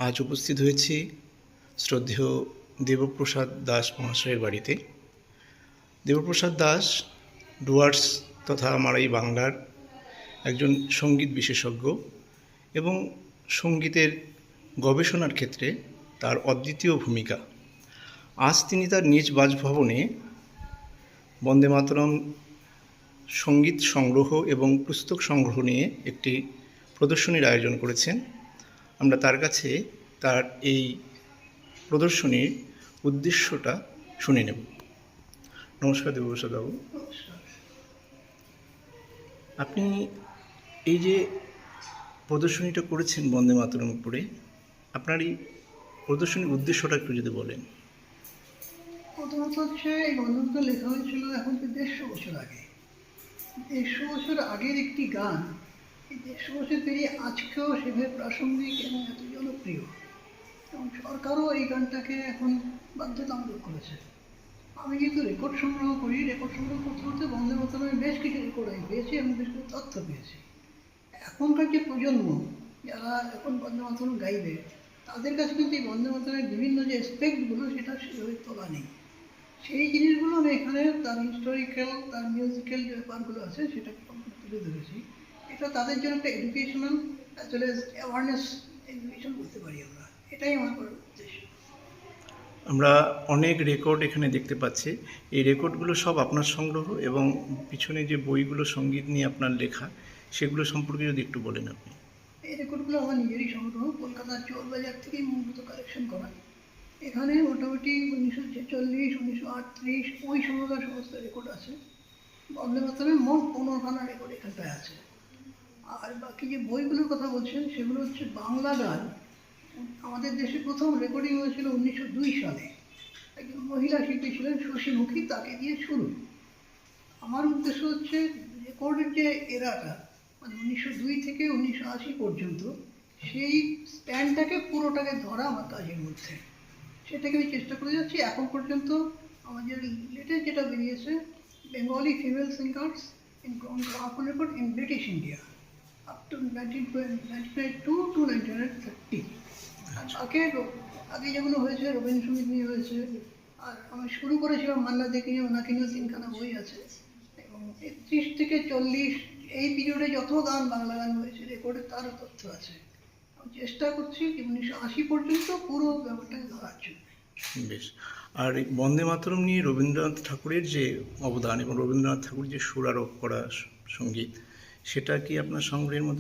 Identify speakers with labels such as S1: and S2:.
S1: আজ উপস্থিত হয়েছি শ্রদ্ধেয় দেবপ্রসাদ দাস মহাশয়ের বাড়িতে। দেবপ্রসাদ দাস ডুয়ার্স তথা আমার এই বাংলার একজন সঙ্গীত বিশেষজ্ঞ এবং সঙ্গীতের গবেষণার ক্ষেত্রে তার অদ্বিতীয় ভূমিকা। আজ তিনি তার নিজ বাসভবনে বন্দে মাতরম সঙ্গীত সংগ্রহ এবং পুস্তক সংগ্রহ নিয়ে একটি প্রদর্শনীর আয়োজন করেছেন। আমরা তার কাছে তার এই প্রদর্শনীর উদ্দেশ্যটা শুনে নেব। নমস্কার দেবপ্রসাদ বাবু, আপনি এই যে প্রদর্শনীটা করেছেন বন্দে মাতরম উপরে, আপনার এই প্রদর্শনীর উদ্দেশ্যটা একটু যদি বলেন।
S2: প্রথমত হচ্ছে এই বন্ধনটা লেখা হয়েছিল এখন তো 150 বছর আগে। 150 বছর আগের একটি গান এই 150 বছর পেরিয়ে আজকেও সেভাবে প্রাসঙ্গিক এবং এত জনপ্রিয়, এবং সরকারও এই গানটাকে এখন বাধ্যতামূলক করেছে। আমি যেহেতু রেকর্ড সংগ্রহ করি, রেকর্ড সংগ্রহ করতে করতে বন্দে মাতরমের বেশ কিছু রেকর্ড আমি পেয়েছি এবং বেশ কিছু তথ্য পেয়েছি। এখনকার যে প্রজন্ম যারা এখন বন্দে মাতরম গাইবে, তাদের কাছে কিন্তু এই বন্দে মাতরমের বিভিন্ন যে অ্যাসপেক্টগুলো সেটা সেভাবে তোলা নেই। সেই জিনিসগুলো আমি এখানে তার হিস্টোরিক্যাল, তার মিউজিক্যাল যে ব্যাপারগুলো আছে সেটাকে তুলে ধরেছি। এটা তাদের জন্য একটা educational as well as awareness education বলতে পারি আমরা। এটাই আমার করার উদ্দেশ্য।
S1: আমরা অনেক রেকর্ড এখানে দেখতে পাচ্ছি। এই রেকর্ডগুলো সব আপনার সংগ্রহ এবং পিছনে যে বইগুলো সঙ্গীত নিয়ে আপনার লেখা, সেগুলো সম্পর্কে যদি একটু বলেন আপনি।
S2: এই রেকর্ডগুলো আমার নিজেরই সংগ্রহ, কলকাতার চোরবাজার থেকেই মূলত কালেকশন করা। এখানে মোটামুটি 1946, 1938 ওই সময়কার সমস্ত রেকর্ড আছে। বন্দে মাতরমের মোট 15খানা রেকর্ড এখানটায় আছে। আর বাকি যে বইগুলোর কথা বলছেন সেগুলো হচ্ছে বাংলা গান। আমাদের দেশে প্রথম রেকর্ডিং হয়েছিল 1902 সালে। একজন মহিলা শিল্পী ছিলেন শশীমুখী, তাকে দিয়ে শুরু। আমার উদ্দেশ্য হচ্ছে রেকর্ডের যে এরাটা, মানে 1902 থেকে 1980 পর্যন্ত, সেই স্প্যানটাকে পুরোটাকে ধরা আমার কাজের মধ্যে। সেটাকে আমি চেষ্টা করে যাচ্ছি। এখন পর্যন্ত আমাদের লেটেস্ট যেটা বেরিয়েছে, Bengali female singers in gramophone record in British India up to 1992 to 1930। আগে যেগুলো হয়েছে রবীন্দ্রসঙ্গীত নিয়ে হয়েছে। আর আমি শুরু করেছিলাম মান্না দেখে নিয়ে, ওনাকে নিয়েও 3খানা বই আছে। এবং 31 থেকে 40 এই পিরিয়ডে যত গান, বাংলা গান হয়েছে রেকর্ডে, তারও তথ্য আছে। আমি চেষ্টা করছি যে 1980 পর্যন্ত পুরো ব্যাপারটাকে ধরার জন্য।
S1: বেশ। আর এই বন্দে মাতরম নিয়ে রবীন্দ্রনাথ ঠাকুরের যে অবদান এবং রবীন্দ্রনাথ ঠাকুর যে সুরারোপ করা সঙ্গীত, সেটা কি আপনার সংগ্রহের মধ্যে